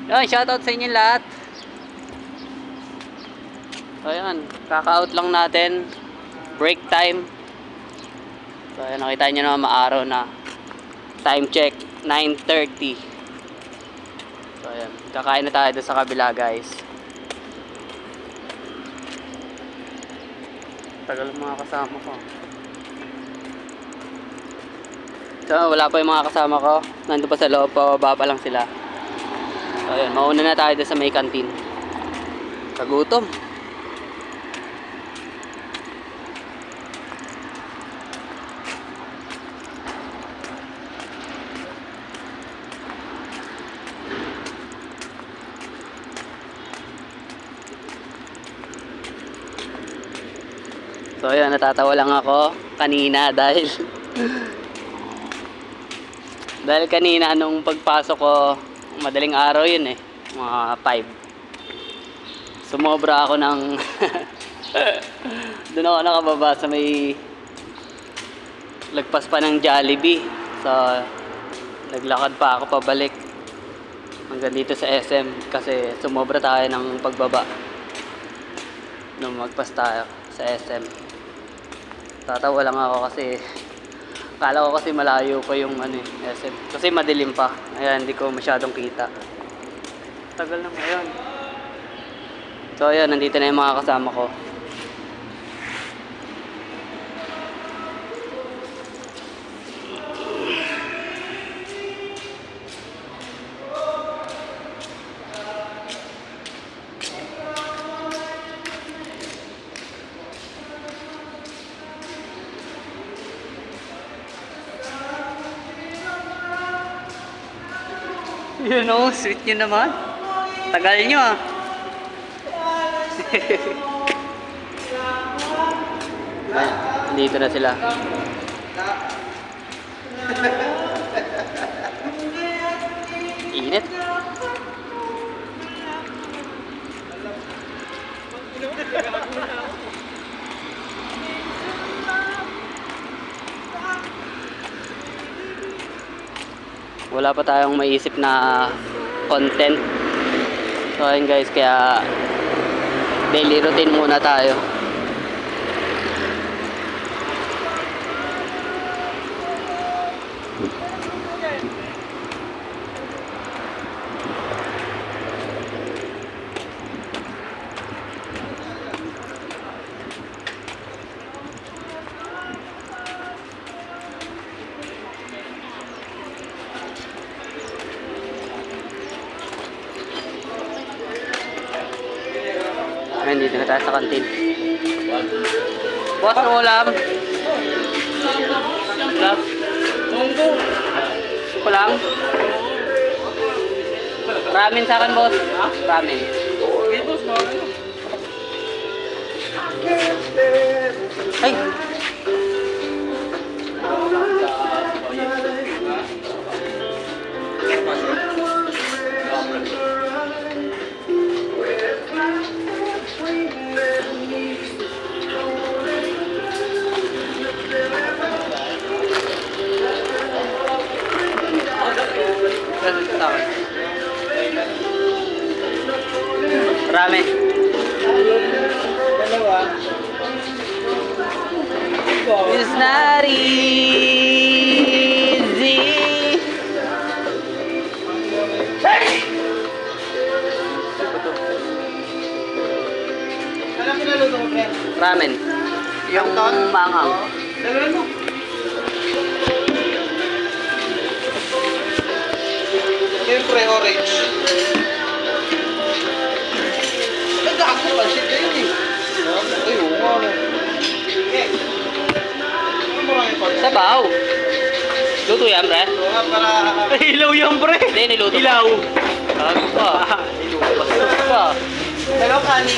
Yun, shoutout sa inyo lahat. So ayan, kaka-out lang natin. Break time. So ayan, nakita nyo naman maaraw na. Time check, 9:30. So ayan, kakain na tayo doon sa kabila guys. Tagal mga kasama ko. So wala pa yung mga kasama ko. Nandun pa sa loob, pababa pa lang sila. So ayan, mauna na tayo doon sa may canteen. Kagutom. So ayan, natatawa lang ako kanina dahil dahil kanina nung pagpasok ko, madaling araw yun eh, mga 5. Sumobra ako ng doon ako nakababa sa may lagpas pa ng Jollibee. So naglakad pa ako pabalik hanggang dito sa SM kasi sumobra tayo ng pagbaba nung magpas tayo sa SM. Tatawa lang ako kasi akala ko kasi malayo pa yung SM. Kasi madilim pa. Ayan, hindi ko masyadong kita. Tagal na ngayon. So ayan, nandito na yung mga kasama ko. You know, sweet nyo naman. Tagal nyo ah. Dito na sila. Init. Wala pa tayong maisip na content. So ayun guys, kaya daily routine muna tayo. Ngayon, dito na tayo sa kantin. Boss, ang ulam. Ulam. Ito lang. Ramen sa akin, boss. Ramen. Ay! Ramen. Dalawa. It's not easy. Ano pinaluto mo, pre? Ramen. Yung mangang. Dalawa mo. Siyempre, orange. Nag-ako pa siya kayo eh. Ay, oo nga. Ano marami pa? Sabaw. Luto yan, pre? Oo nga, para... Ilaw yan, pre. Hindi, niluto. Ilaw. Ano pa? Niluto pa. Hello, Kani.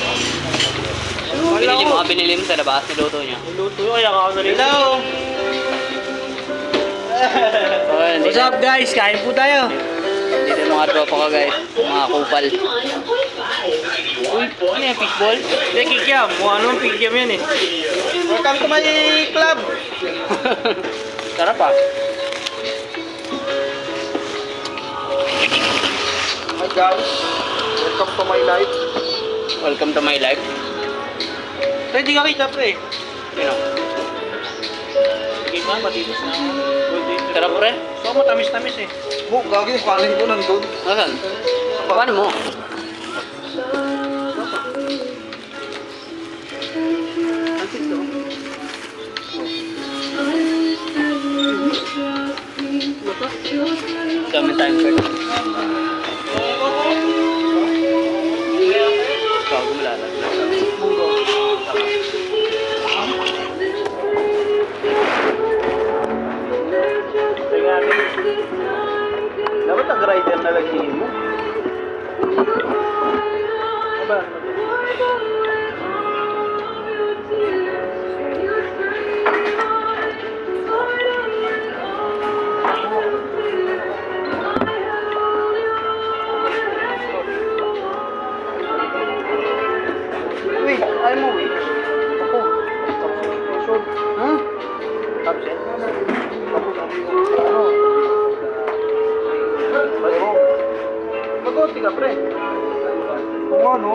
Binili mo sa labas, niluto niya. Luto yun, kaya ako sarili. Hello. So, ayan, What's up, guys? Kain po tayo. dito yung mga tropa ko guys, mga kupal. Uy, ano yan, fishball? Hindi, kikiam. Kung ano, kikiam yan eh. Welcome to my club. Sarap ah. guys. Welcome to my life. Welcome to my life. Pre, hindi ka kita, pre. Sino? Sige ka, matitis na. Sarap pre? So, matamis-tamis eh. Oh, gagi, yung kanin ko nandun. Nasaan? Paano mo? Dami tayong pwede. Bago malalag. Dapat nag-rider na lagi mo. Aba, Wait, ayaw mo wait. Ako. Short. Ha? Tapos tapos ano? Bayo. Magote ka, pre. Oo nga, no?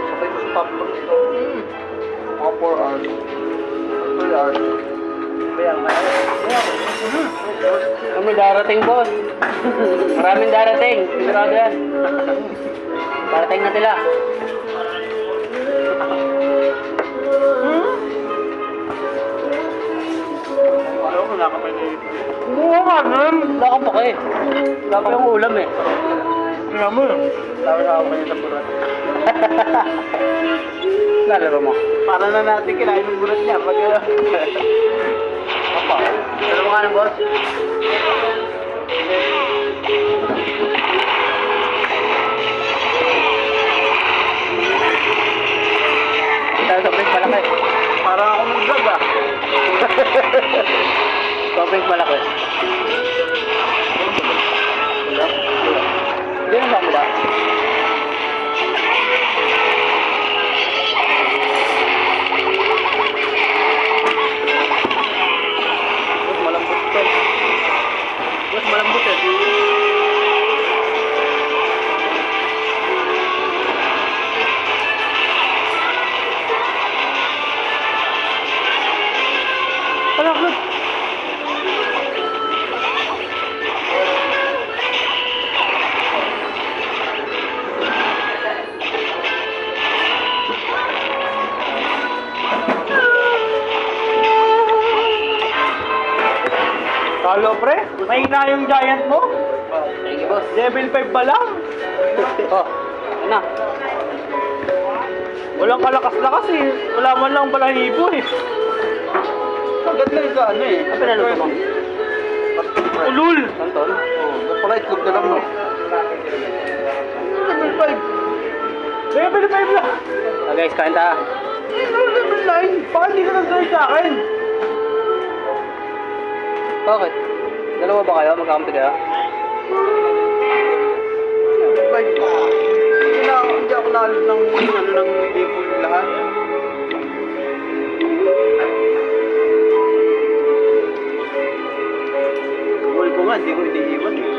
Sabay mo sa top ko dito. Mga 4 hours. 3 hours. Kaya, May darating, boss. Maraming darating. Sigurado yan. Darating na sila. alam ko, nakapay na yun. Oo nga, man. Wala ka pa kayo. Wala pa yung ulam eh. Nga mo. sabi na ako kayo sa burat. Lalaro mo. Para na natin kinain yung burat niya. Pag Apa. Lalaro mo nga ng boss. Tayo sa place malaki. para ako ng vlog ah. Sa place malaki. Hindi na ba mula? Mas malambot to. Mas malambot eh. Palakot. Talo, pre. Mahina yung giant mo. Thank you, boss. Level 5 pa lang. Oh, ano? Walang kalakas-lakas eh. Wala man lang balahibo eh. Agad na yung ano eh. Ano pinalo mo? Ulul. Santol? Oo, napala itlog na lang no. Level 5. Level 5 lang. Ah, guys, kain ta. Level 9. Baka hindi ka nag-try sa akin. Bakit? Dalawa ba kayo? Magkakampi kayo? Level 5 pa. Hindi ako nalit ng ano ng table lahat. Goal ko nga, hindi ko iniiwan eh.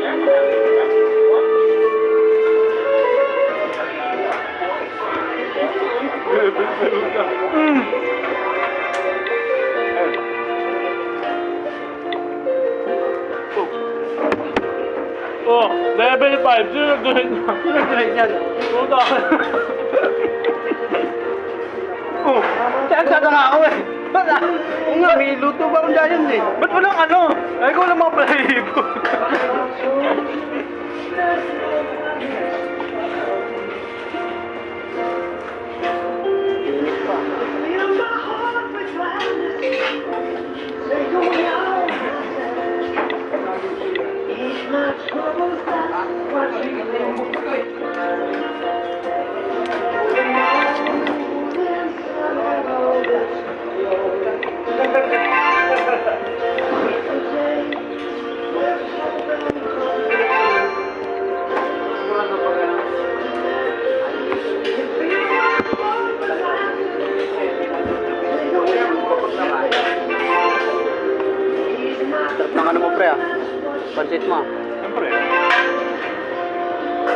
Oh, level 5. Sino nag-donate na? Sino nag-try niyan? Puta. Oh, saan sa nga ako eh. Ba't ah? Oo nga, may luto ba akong giant eh. Ba't walang ano? Ay, ko walang mga balahibo.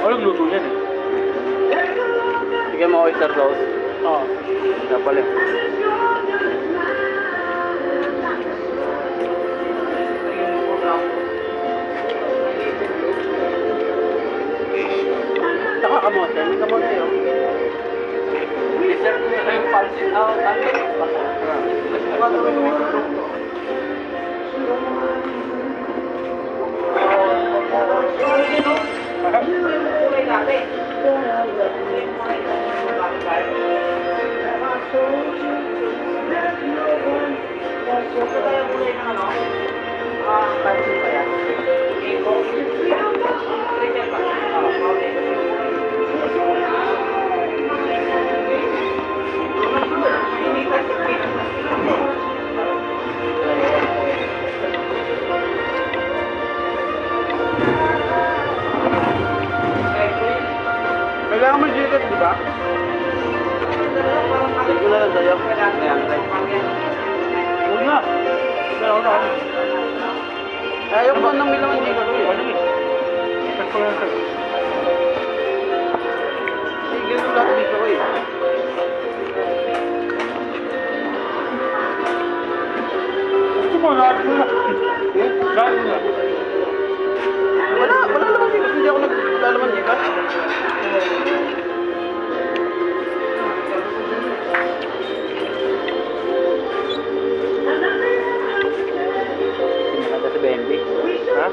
Walang luto yan eh. Bigyan mo oyster sauce. Oo. Kaya pala. Saka kamote. May kamote yun. Dessert nyo yung pansit. Kailangan mo jacket, di ba? Hindi ko na lang sa'yo. Ayan, right. Huwag na. Meron na. Ayaw ko nang milang ang jacket. Ano eh? Check ko lang sa'yo. Sige, ito lahat dito ko eh. Gusto mo, lahat mo na. Eh? Lahat mo na. Wala naman jacket. Hindi ako naglalaman jacket. Pinakanta si Bendy. Ha?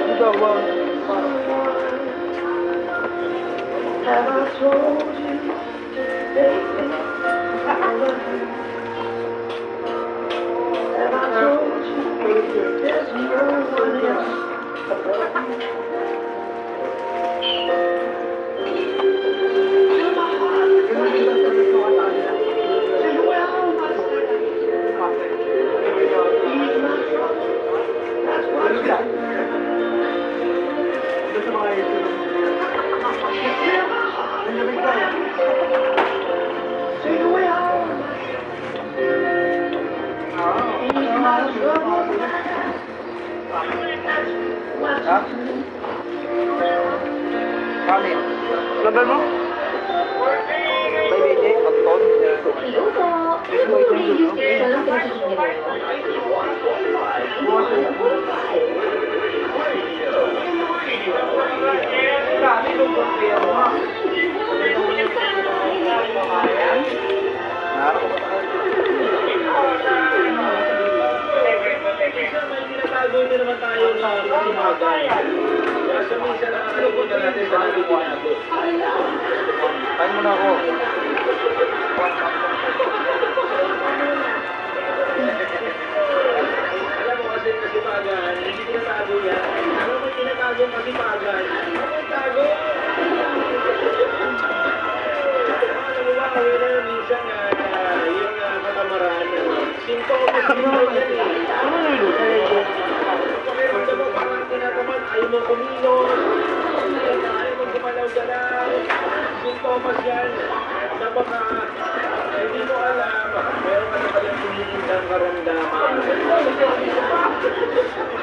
Ano daw ba? Ha? Kanin. Laban mo? May BJ, pagton. Hello po. Walang pinagsisigil mo. Tinatago na naman tayo na simagay. Kaya sa minsan nakakalimutan natin sa natin tinago. Kain mo na ako. Alam mo kasi kasipagan, hindi tinatago yan. Ano mo tinatago ang kasipagan? Ano mo tago? Alam mo ba, kami na minsan yung katamaran, sintomas mo yan eh. Ano na yun? Pakiramdam mo parang tinatamad, ayaw mo kumilos, ayaw mo gumalaw-galaw, sintomas yan. Na baka hindi mo alam, meron ka na palang hinihindang karamdaman.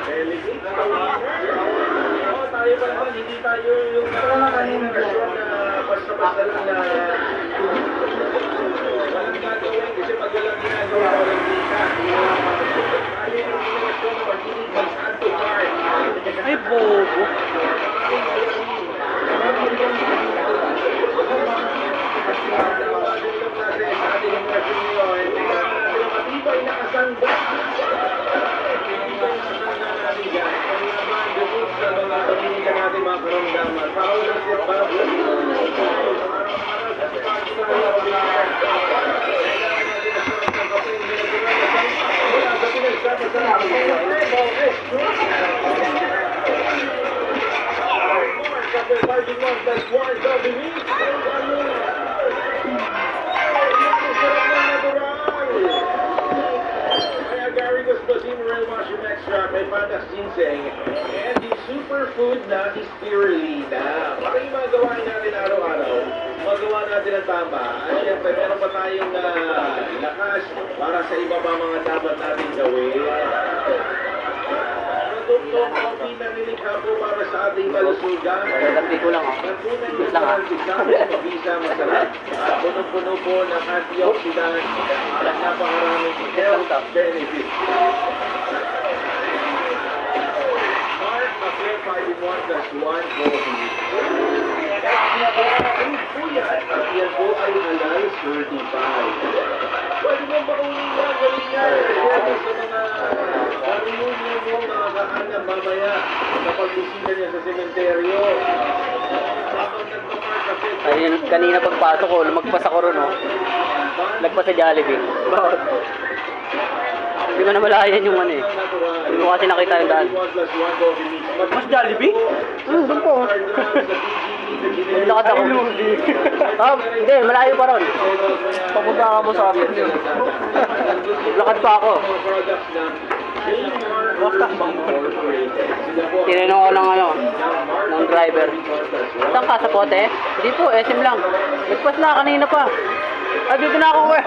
Delicate na oo, tayo pa naman, hindi tayo yung generasyon na basta-basta lang na walang gagawin kasi pag walang ginagawa, walang kita. Tayo yung generasyon na magiging mag-add to cart. Ay, bobo. Ginseng and the superfood na spirulina. Para yung mga gawain natin araw-araw, magawa natin ang tama. At syempre, meron pa tayong lakas para sa iba pa mga dapat natin gawin. itong coffee na nilikha po para sa ating kalusugan. Magagabi ko lang, oh. Nagpunay Wait nito lang, ah. ang bigamit na mabisa masarap. At punong-puno po ng antioxidant at napakaraming health benefits. Mark Cafe 5-in-1 plus 1 coffee. Po yan. At yan po ay halal certified. Pwede mo makunin yan, galing yan. Pwede sa mga reunion mo, mga kahanap mamaya sa pagbisita niya sa sementeryo. Habang nagpa-Mark Cafe, Ayun, kanina pagpasok ko, lumagpas ako ron, oh. Lagpas sa Jollibee. Bakit? Hindi ko na malayan yung ano eh. Hindi ko kasi nakita yung daan. Mas Jollibee? Doon po. Naglakad ako. Hindi, malayo pa ron. Papunta ka mo sa akin yun. Lakad pa ako. Tinanong ko ng ano, ng driver. Saan ka sa Pote? Hindi po, SM lang. Nagpas na kanina pa. Ay, dito na ako eh.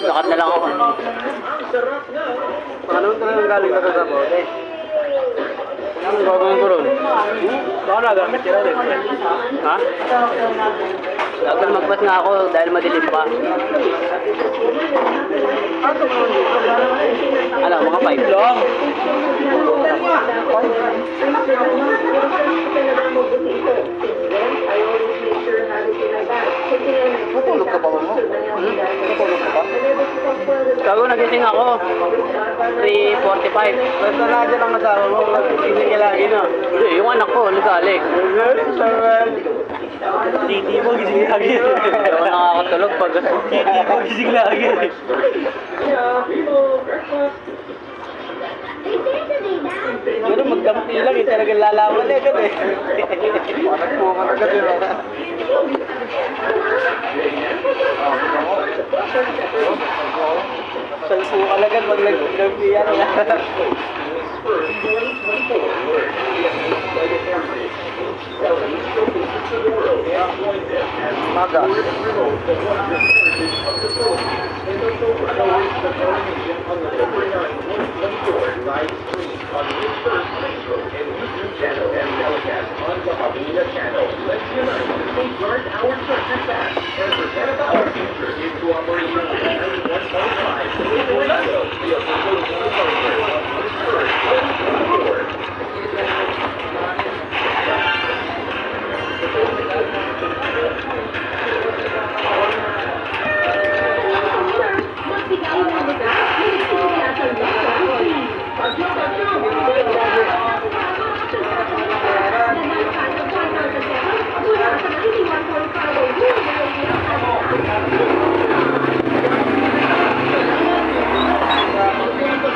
Lakad na lang ako. Ano talagang galing na sa Pote? Anong gagawin ko ron? Baka nagamit sila rin. Ha? Dapat magpas nga ako dahil madilim pa. Ano, mga 5 lang. Natulog ka ba mo? Natulog ka ba? Gago, nagising ako. 3:45. Basta na dyan ang asawa mo, mag-ising ka lagi na. Hindi, yung anak ko, nagali. Titi mo, gising lagi. Hindi ako nakakatulog pag... Titi mo, gising lagi. Pero magkampi lang, eh, talagang lalaman eh, agad eh. Parang po ka agad yun. Salpo ka agad pag nagkampi yan. Maga.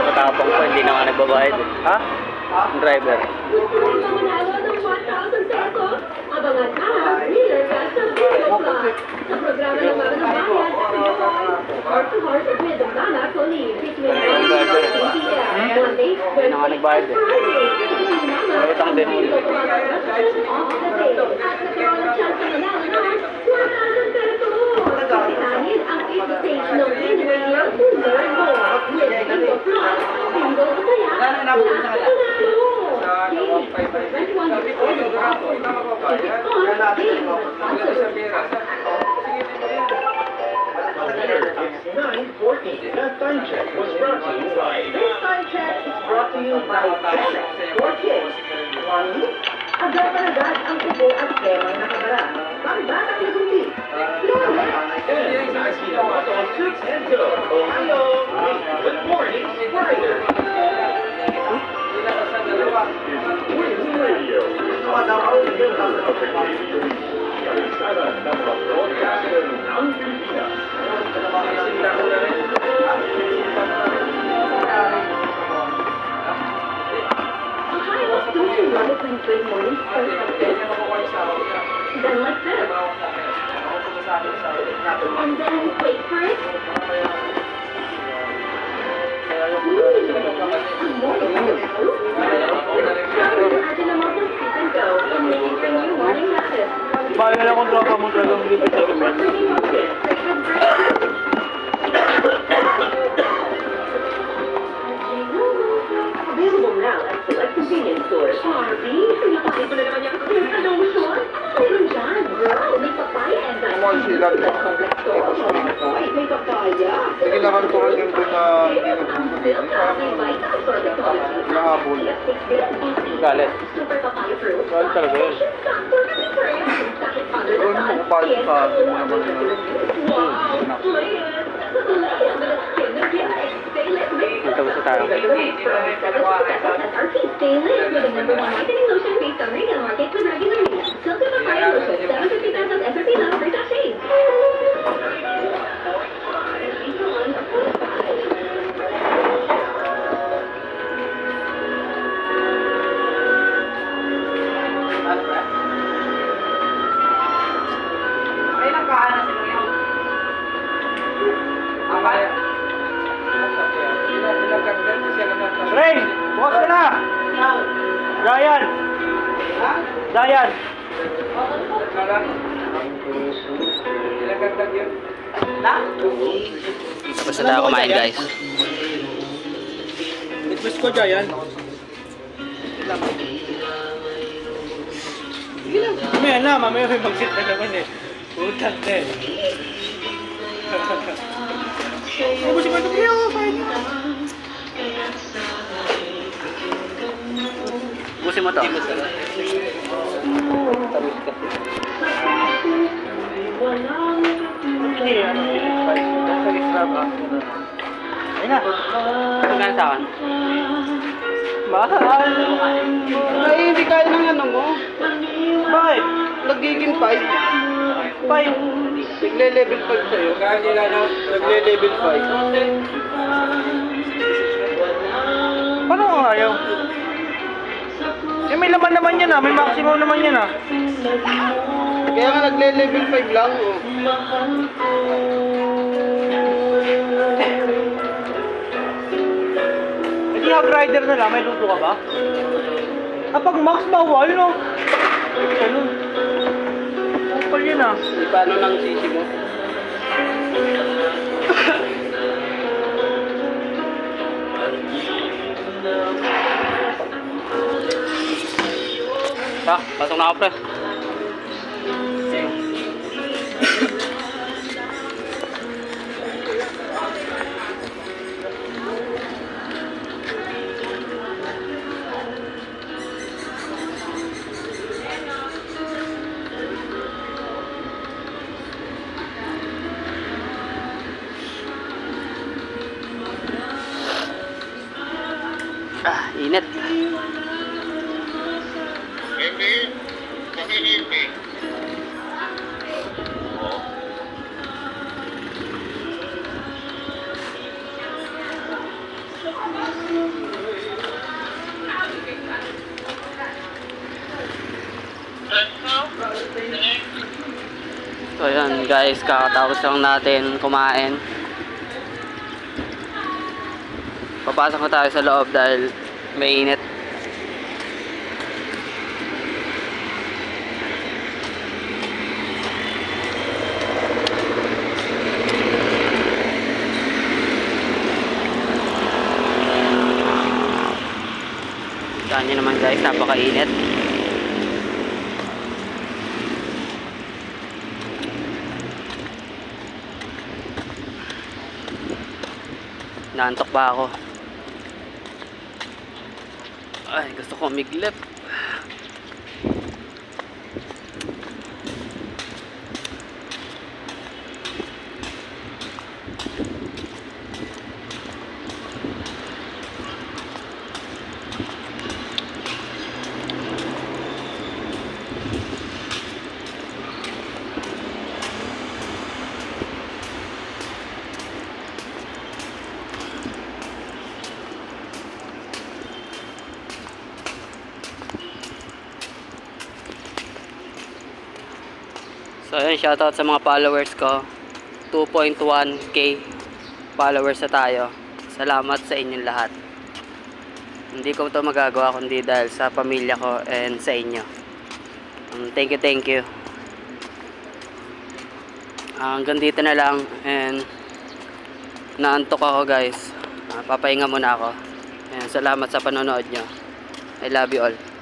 Matapang pa, hindi na nga nagbabayad eh. Ha? Ang driver. Abangan ang Wheeler Custom Video Plus. Sa programa ng mga nabayan at Pinoy, Heart to Heart with Dana Colleen between 9 p.m. Monday, Hindi na nga nagbayad eh. Utang din. At nagkaroon ng chance na manalo ng 1,000 pesos. Sitahin ang 8th stage ng Win Radio to learn more. With Bingo Plus, Bingo Masaya, lahat nanalo. Daily, 21 years old. Tickets on, daily, responsible. It's 9:40. That time check was brought to you by... This time check is brought to you by Check for Kids. Agad-agad ang kubo at kremang nakabara. Pang-batang nagumbi. And on 6 and go. Ohio, good morning, Friday. Win Radio. Sana ng mga broadcaster ng Pilipinas. Ohio, do you love it when good mornings start like this? Then like this. And then wait for it. Imagine a month of Sip and Go and making your new morning method. Bago na kung tropa mo talagang lipat sa gamin. Available convenience store. Barbie, pinakain ko na naman yung clear lotion. Meron dyan, girl. May papaya enzyme. Kumahal sila. Complex store. Ay, may papaya. Sige naman ko rin yung doon na hindi nagpupunit. Nahabol. Galit. Super papaya fruit. Galit talaga yun. Doon mo kupal sa atin mo naman na. Magtapos na tayo. Ray! Bukas ka na! Ryan! Ryan! Tapos na tayo kumain guys. Request ko dyan. Mamaya na, mamaya may mag-sit na naman eh. Utang na eh. Ubusin mo ito kayo, kain. Busin mo to. Ayun na. Magkano sa akin? Mahal. Ay, hindi kaya ng ano mo. Bakit? Nagiging 5. 5. Nagle-level 5 sa'yo. Kaya nila na nagle-level 5. Paano kung ayaw? Eh, may laman naman yan ah. May maximum naman yan ah. Kaya nga nagle-level 5 lang. Oh. Hindi hog rider na lang. May luto ka ba? Kapag max bawal no? Ganun. Kapal yan ah. Di paano ng sisi mo? Ha? Pasok na ako pre. Init. So yun guys, kakatapos lang natin kumain. Papasok na tayo sa loob dahil mainit. Saan nyo naman guys, napakainit. Naantok ba ako? Ay, gusto ko umiglip. So ayun, shoutout sa mga followers ko. 2.1k followers na tayo. Salamat sa inyong lahat. Hindi ko ito magagawa kundi dahil sa pamilya ko and sa inyo. Thank you. Hanggang dito na lang and naantok ako guys. Papahinga muna ako. And salamat sa panonood nyo. I love you all.